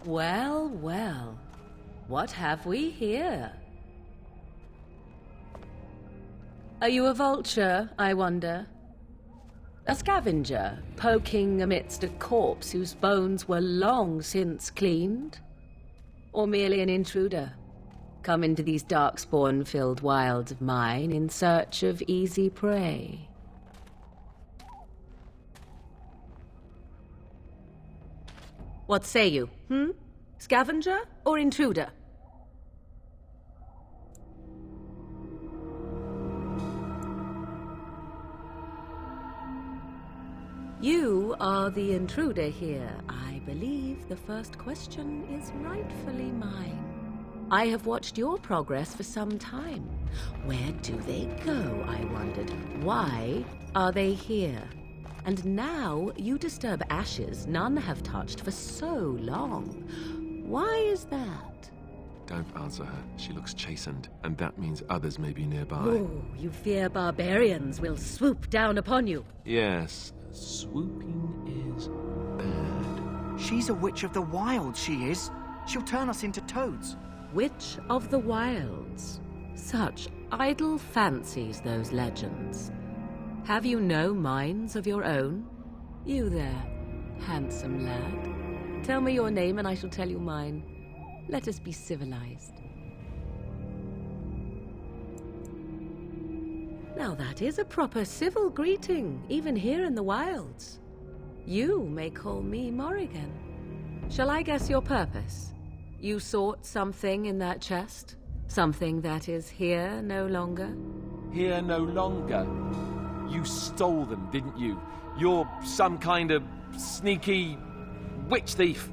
Well, well. What have we here? Are you a vulture, I wonder? A scavenger, poking amidst a corpse whose bones were long since cleaned? Or merely an intruder, come into these Darkspawn-filled wilds of mine in search of easy prey? What say you, Scavenger or intruder? You are the intruder here. I believe the first question is rightfully mine. I have watched your progress for some time. Where do they go, I wondered. Why are they here? And now you disturb ashes none have touched for so long. Why is that? Don't answer her. She looks chastened, and that means others may be nearby. Oh, you fear barbarians will swoop down upon you. Yes, swooping is bad. She's a witch of the wilds, she is. She'll turn us into toads. Witch of the Wilds. Such idle fancies, those legends. Have you no minds of your own? You there, handsome lad. Tell me your name and I shall tell you mine. Let us be civilized. Now that is a proper civil greeting, even here in the wilds. You may call me Morrigan. Shall I guess your purpose? You sought something in that chest? Something that is here no longer? Here no longer? You stole them, didn't you? You're some kind of sneaky witch thief.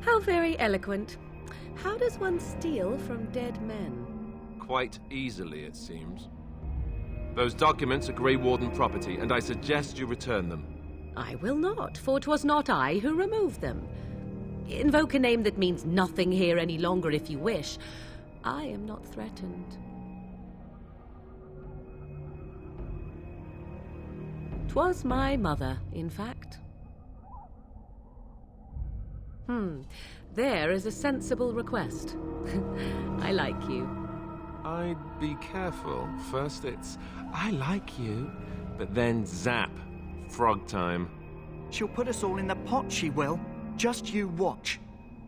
How very eloquent. How does one steal from dead men? Quite easily, it seems. Those documents are Gray Warden property, and I suggest you return them. I will not, for 'twas not I who removed them. Invoke a name that means nothing here any longer if you wish. I am not threatened. 'Twas my mother, in fact. There is a sensible request. I like you. I'd be careful. First it's, I like you, but then zap. Frog time. She'll put us all in the pot, she will. Just you watch.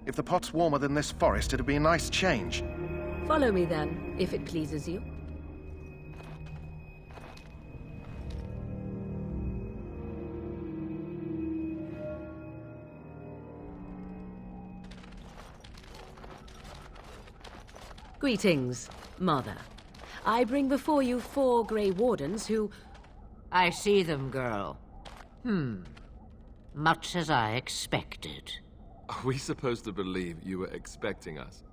If the pot's warmer than this forest, it'd be a nice change. Follow me then, if it pleases you. Greetings, Mother. I bring before you 4 Gray Wardens who... I see them, girl. Much as I expected. Are we supposed to believe you were expecting us?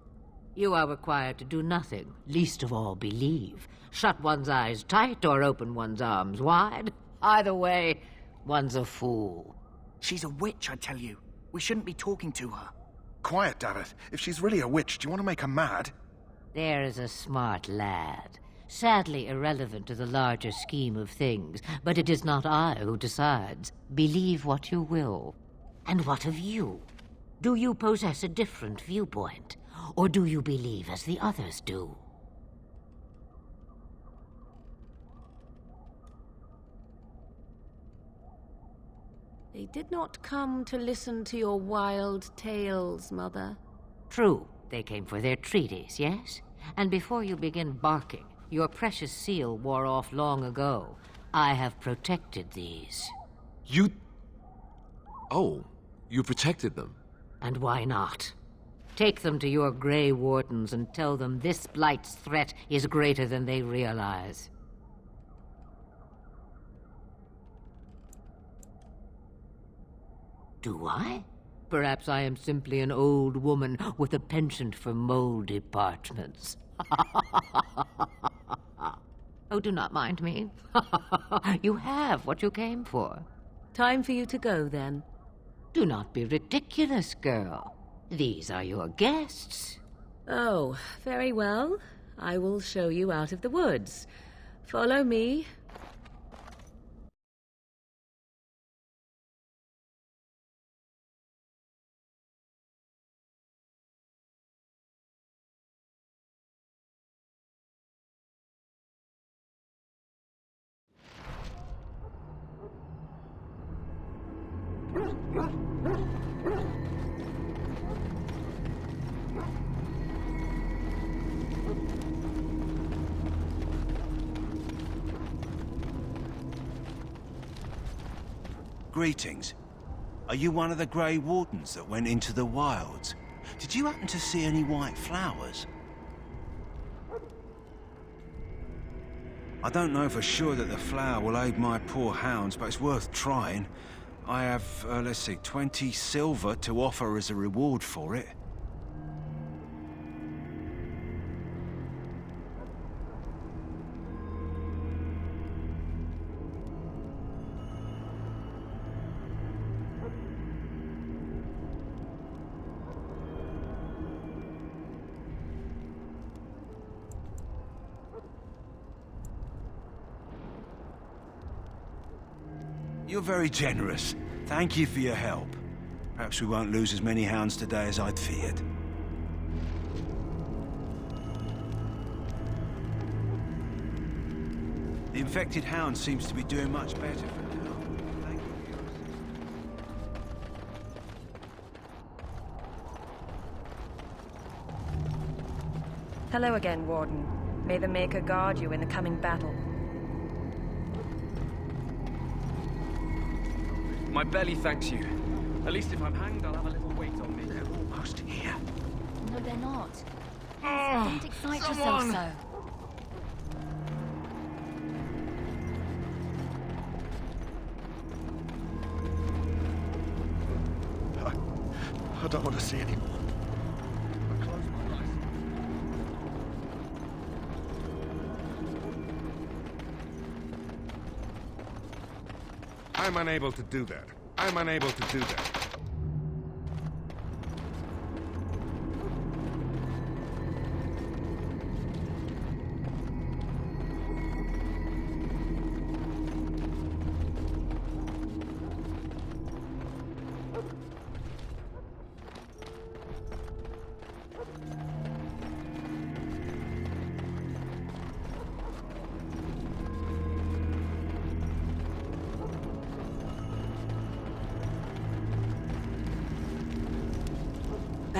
You are required to do nothing, least of all believe. Shut one's eyes tight or open one's arms wide. Either way, one's a fool. She's a witch, I tell you. We shouldn't be talking to her. Quiet, Dareth. If she's really a witch, do you want to make her mad? There is a smart lad. Sadly irrelevant to the larger scheme of things, but it is not I who decides. Believe what you will. And what of you? Do you possess a different viewpoint? Or do you believe as the others do? They did not come to listen to your wild tales, Mother. True. They came for their treaties, yes? And before you begin barking, your precious seal wore off long ago. I have protected these. You... Oh, you protected them? And why not? Take them to your Gray Wardens and tell them this Blight's threat is greater than they realize. Do I? Perhaps I am simply an old woman with a penchant for mole departments. Oh, do not mind me. You have what you came for. Time for you to go, then. Do not be ridiculous, girl. These are your guests. Oh, very well. I will show you out of the woods. Follow me. Greetings. Are you one of the Gray Wardens that went into the wilds? Did you happen to see any white flowers? I don't know for sure that the flower will aid my poor hounds, but it's worth trying. I have, let's see, 20 silver to offer as a reward for it. You're very generous. Thank you for your help. Perhaps we won't lose as many hounds today as I'd feared. The infected hound seems to be doing much better for now. Thank you for your assistance. Hello again, Warden. May the Maker guard you in the coming battle. My belly thanks you. At least if I'm hanged, I'll have a little weight on me. They're almost here. No, they're not. Oh, Don't excite someone! yourself so. I don't want to see any more. I'm unable to do that. I'm unable to do that.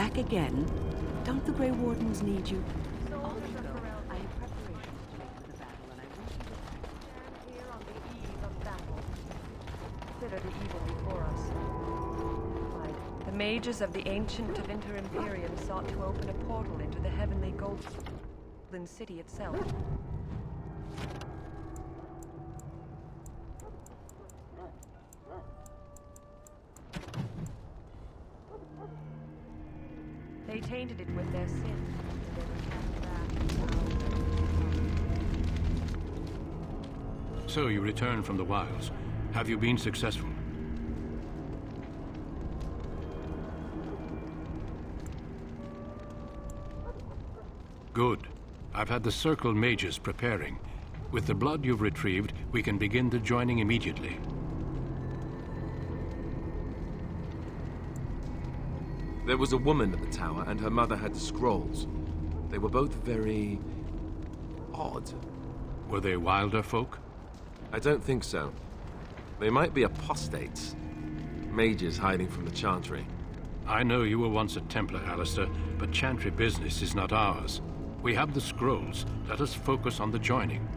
Back again? Don't the Grey Wardens need you? Consider the evil before us. The mages of the ancient Tevinter Imperium sought to open a portal into the heavenly golden city itself. They tainted it with their sin. So you returned from the wilds. Have you been successful? Good. I've had the Circle mages preparing. With the blood you've retrieved, we can begin the joining immediately. There was a woman at the tower, and her mother had scrolls. They were both very odd. Were they wilder folk? I don't think so. They might be apostates. Mages hiding from the Chantry. I know you were once a Templar, Alistair, but Chantry business is not ours. We have the scrolls. Let us focus on the joining.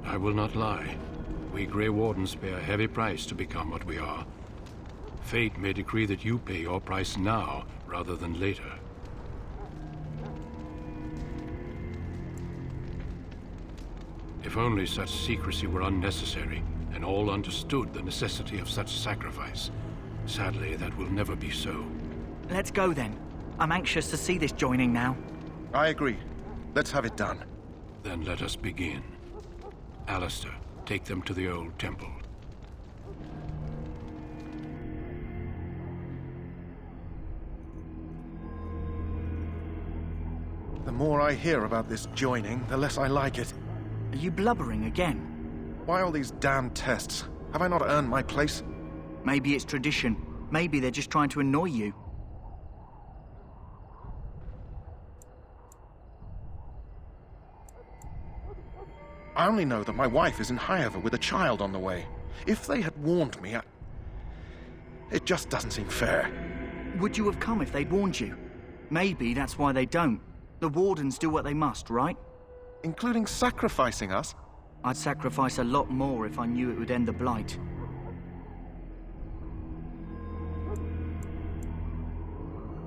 I will not lie. We Grey Wardens pay a heavy price to become what we are. Fate may decree that you pay your price now, rather than later. If only such secrecy were unnecessary, and all understood the necessity of such sacrifice. Sadly, that will never be so. Let's go then. I'm anxious to see this joining now. I agree. Let's have it done. Then let us begin. Alistair, take them to the old temple. The more I hear about this joining, the less I like it. Are you blubbering again? Why all these damn tests? Have I not earned my place? Maybe it's tradition. Maybe they're just trying to annoy you. I only know that my wife is in Highover with a child on the way. If they had warned me, it just doesn't seem fair. Would you have come if they'd warned you? Maybe that's why they don't. The Wardens do what they must, right? Including sacrificing us? I'd sacrifice a lot more if I knew it would end the Blight.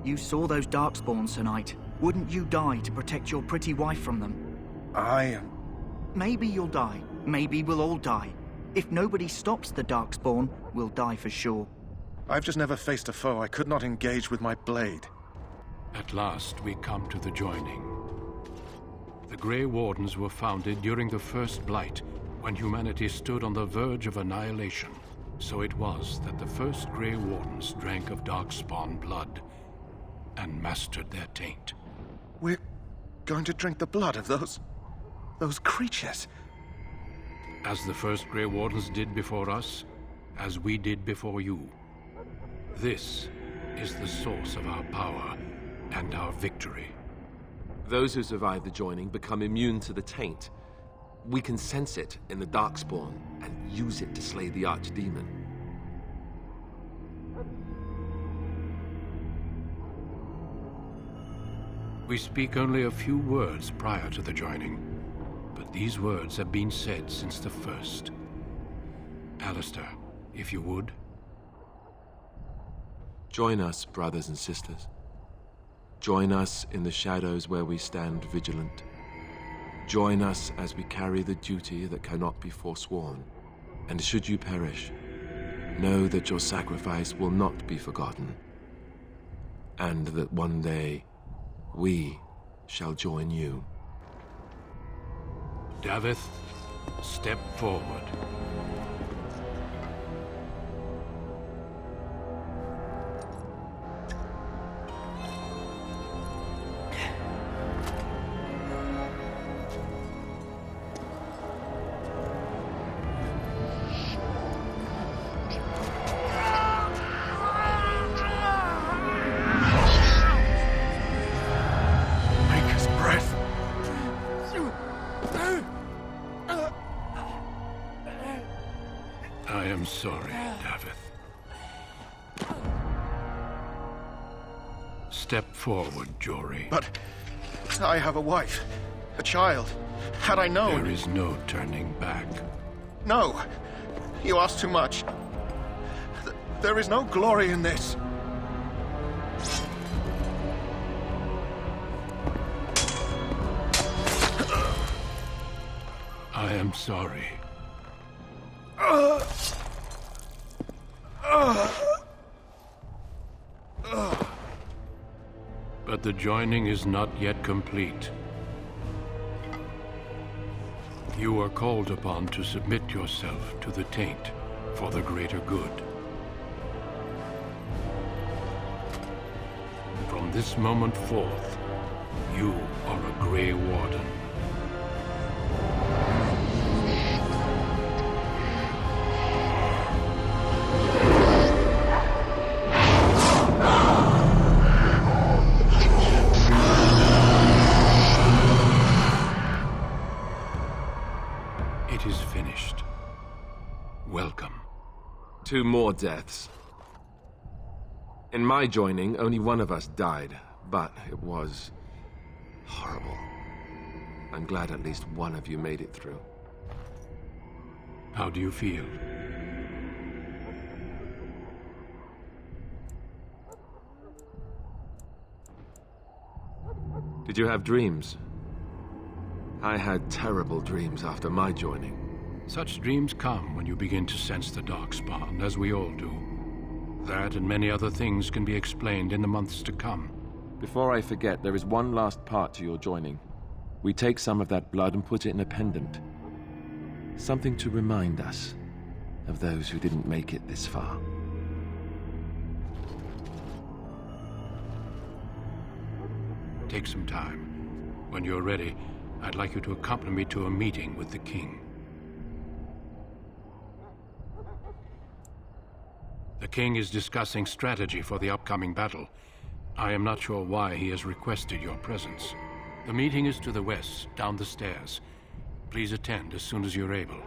You saw those Darkspawns tonight. Wouldn't you die to protect your pretty wife from them? Maybe you'll die. Maybe we'll all die. If nobody stops the Darkspawn, we'll die for sure. I've just never faced a foe I could not engage with my blade. At last, we come to the joining. The Grey Wardens were founded during the first Blight, when humanity stood on the verge of annihilation. So it was that the first Grey Wardens drank of Darkspawn blood and mastered their taint. We're going to drink the blood of those creatures. As the first Grey Wardens did before us, as we did before you. This is the source of our power and our victory. Those who survive the joining become immune to the taint. We can sense it in the Darkspawn and use it to slay the Archdemon. We speak only a few words prior to the joining, but these words have been said since the first. Alistair, if you would. Join us, brothers and sisters. Join us in the shadows where we stand vigilant. Join us as we carry the duty that cannot be forsworn. And should you perish, know that your sacrifice will not be forgotten, and that one day we shall join you. Davith, step forward. I am sorry, Davith. Step forward, Jory. But I have a wife, a child. Had I known... There is no turning back. No! You ask too much. There is no glory in this. I am sorry. But the joining is not yet complete. You are called upon to submit yourself to the taint for the greater good. From this moment forth, you are a Gray Warden. It is finished. Welcome. 2 more deaths. In my joining, only one of us died, but it was horrible. I'm glad at least one of you made it through. How do you feel? Did you have dreams? I had terrible dreams after my joining. Such dreams come when you begin to sense the Darkspawn, as we all do. That and many other things can be explained in the months to come. Before I forget, there is one last part to your joining. We take some of that blood and put it in a pendant. Something to remind us of those who didn't make it this far. Take some time. When you're ready, I'd like you to accompany me to a meeting with the king. The king is discussing strategy for the upcoming battle. I am not sure why he has requested your presence. The meeting is to the west, down the stairs. Please attend as soon as you're able.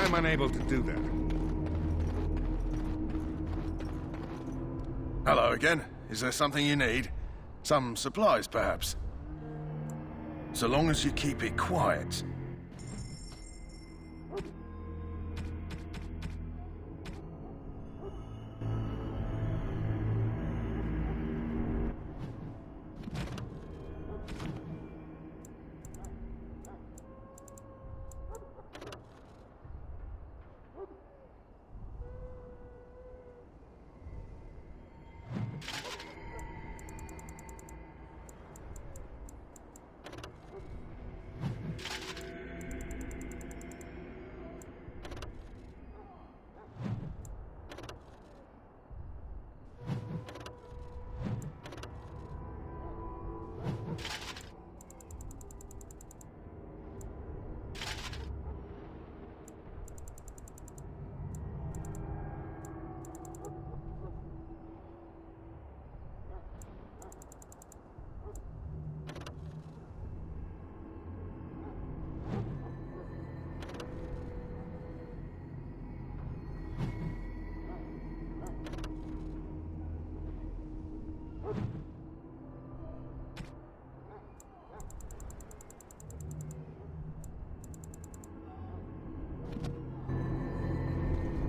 I'm unable to do that. Hello again. Is there something you need? Some supplies, perhaps? So long as you keep it quiet.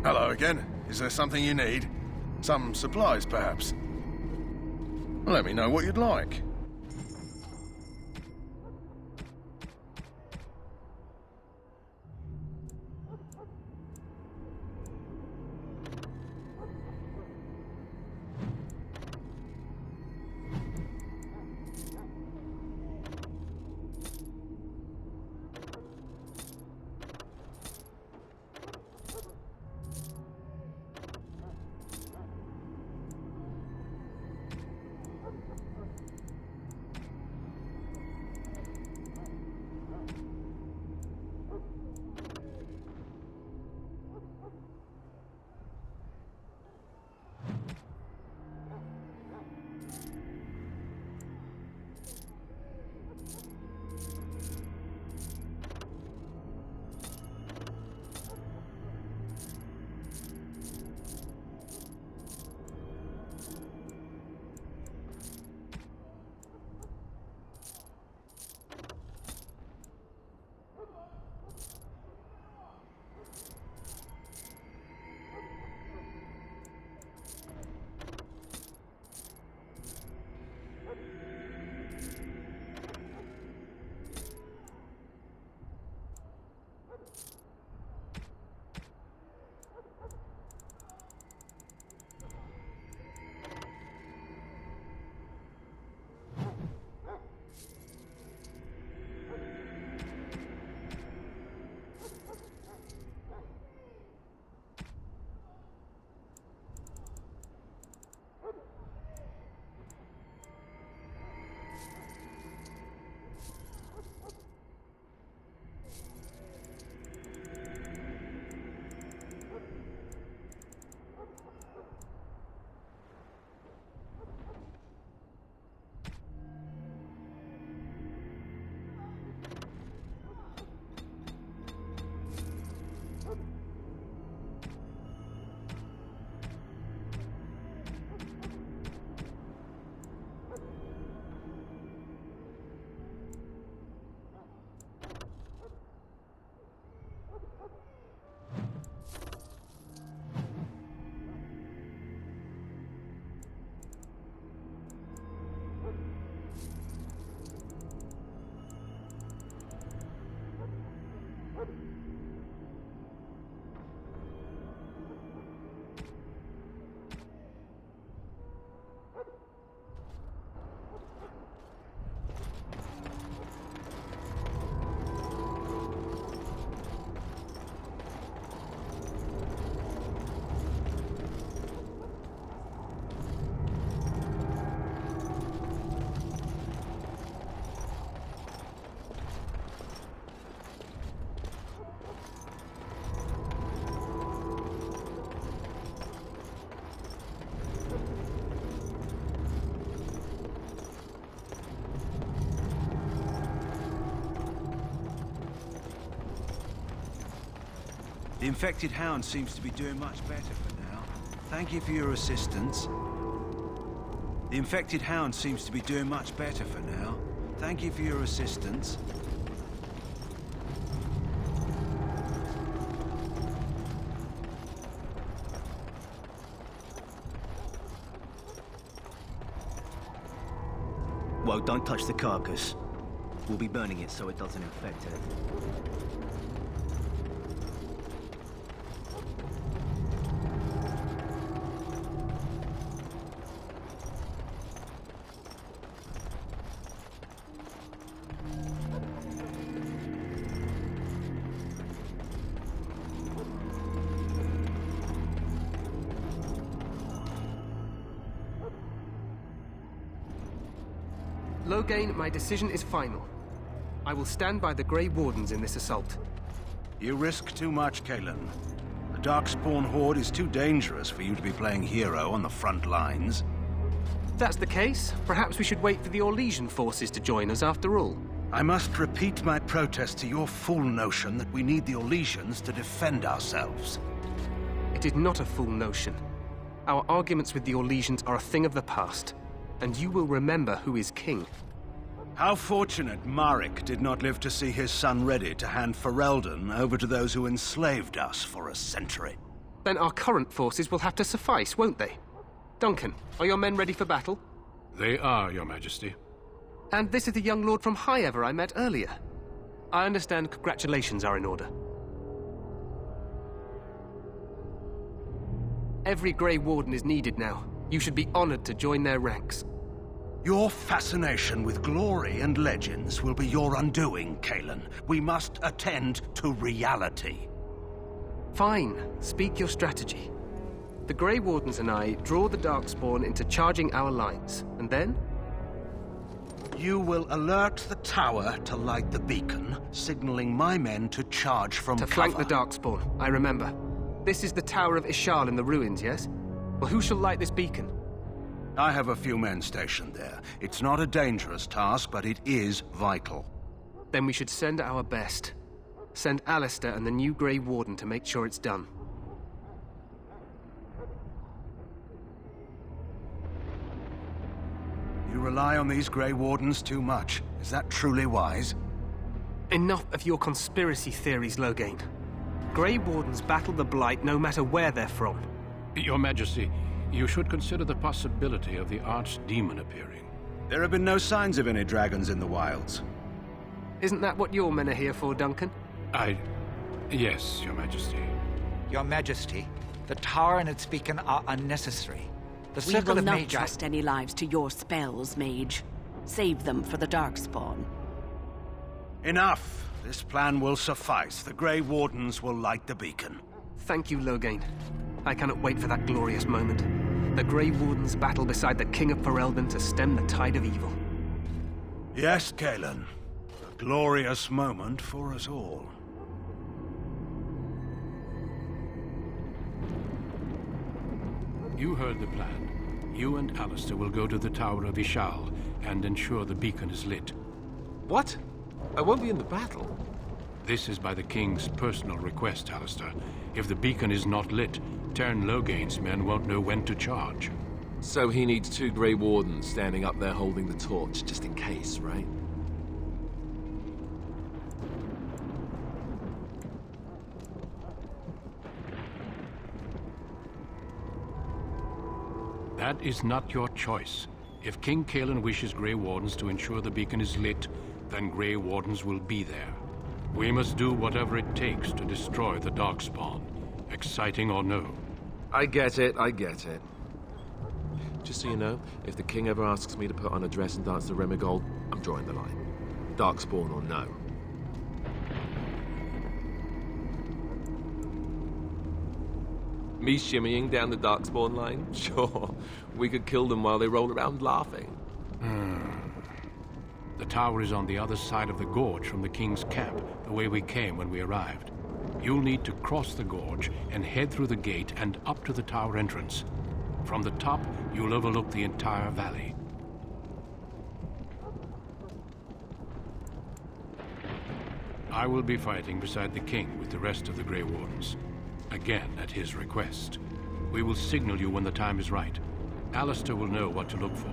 Hello again. Is there something you need? Some supplies, perhaps? Let me know what you'd like. The infected hound seems to be doing much better for now. Thank you for your assistance. The infected hound seems to be doing much better for now. Thank you for your assistance. Well, don't touch the carcass. We'll be burning it so it doesn't infect it. Logain, my decision is final. I will stand by the Gray Wardens in this assault. You risk too much, Kalen. The Darkspawn horde is too dangerous for you to be playing hero on the front lines. If that's the case, perhaps we should wait for the Orlesian forces to join us after all. I must repeat my protest to your fool notion that we need the Orlesians to defend ourselves. It is not a fool notion. Our arguments with the Orlesians are a thing of the past, and you will remember who is king. How fortunate Marek did not live to see his son ready to hand Ferelden over to those who enslaved us for a century. Then our current forces will have to suffice, won't they? Duncan, are your men ready for battle? They are, Your Majesty. And this is the young lord from Highever I met earlier. I understand congratulations are in order. Every Grey Warden is needed now. You should be honored to join their ranks. Your fascination with glory and legends will be your undoing, Kalen. We must attend to reality. Fine. Speak your strategy. The Grey Wardens and I draw the Darkspawn into charging our lines, and then? You will alert the tower to light the beacon, signaling my men to charge from cover. To flank the Darkspawn, I remember. This is the Tower of Ishal in the ruins, yes? Well, who shall light this beacon? I have a few men stationed there. It's not a dangerous task, but it is vital. Then we should send our best. Send Alistair and the new Grey Warden to make sure it's done. You rely on these Grey Wardens too much. Is that truly wise? Enough of your conspiracy theories, Logain. Grey Wardens battle the Blight no matter where they're from. Your Majesty, you should consider the possibility of the archdemon appearing. There have been no signs of any dragons in the wilds. Isn't that what your men are here for, Duncan? Yes, Your Majesty. Your Majesty, the tower and its beacon are unnecessary. The We circle will of not Magi... trust any lives to your spells, mage. Save them for the Darkspawn. Enough! This plan will suffice. The Grey Wardens will light the beacon. Thank you, Logain. I cannot wait for that glorious moment. The Grey Wardens battle beside the King of Ferelden to stem the tide of evil. Yes, Kalen. A glorious moment for us all. You heard the plan. You and Alistair will go to the Tower of Ishal and ensure the beacon is lit. What? I won't be in the battle. This is by the King's personal request, Alistair. If the beacon is not lit, Tern Logain's men won't know when to charge. So he needs 2 Grey Wardens standing up there holding the torch, just in case, right? That is not your choice. If King Kalen wishes Grey Wardens to ensure the beacon is lit, then Grey Wardens will be there. We must do whatever it takes to destroy the Darkspawn, exciting or no. I get it, I get it. Just so you know, if the king ever asks me to put on a dress and dance the Remigold, I'm drawing the line. Darkspawn or no. Me shimmying down the Darkspawn line? Sure. We could kill them while they roll around laughing. The tower is on the other side of the gorge from the King's camp, the way we came when we arrived. You'll need to cross the gorge and head through the gate and up to the tower entrance. From the top, you'll overlook the entire valley. I will be fighting beside the King with the rest of the Grey Wardens. Again, at his request. We will signal you when the time is right. Alistair will know what to look for.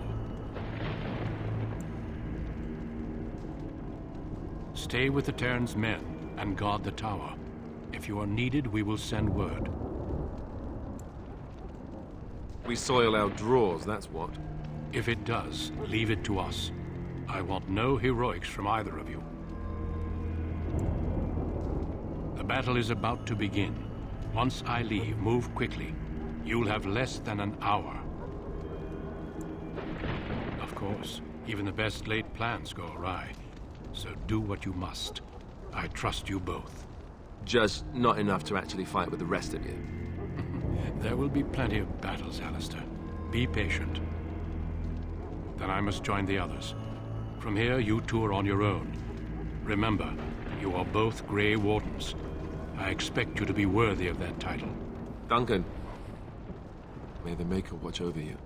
Stay with the Terran's men and guard the tower. If you are needed, we will send word. We soil our drawers, that's what. If it does, leave it to us. I want no heroics from either of you. The battle is about to begin. Once I leave, move quickly. You'll have less than an hour. Of course, even the best laid plans go awry. So do what you must. I trust you both. Just not enough to actually fight with the rest of you. There will be plenty of battles, Alistair. Be patient. Then I must join the others. From here, you two are on your own. Remember, you are both Gray Wardens. I expect you to be worthy of that title. Duncan, may the Maker watch over you.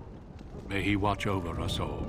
May he watch over us all.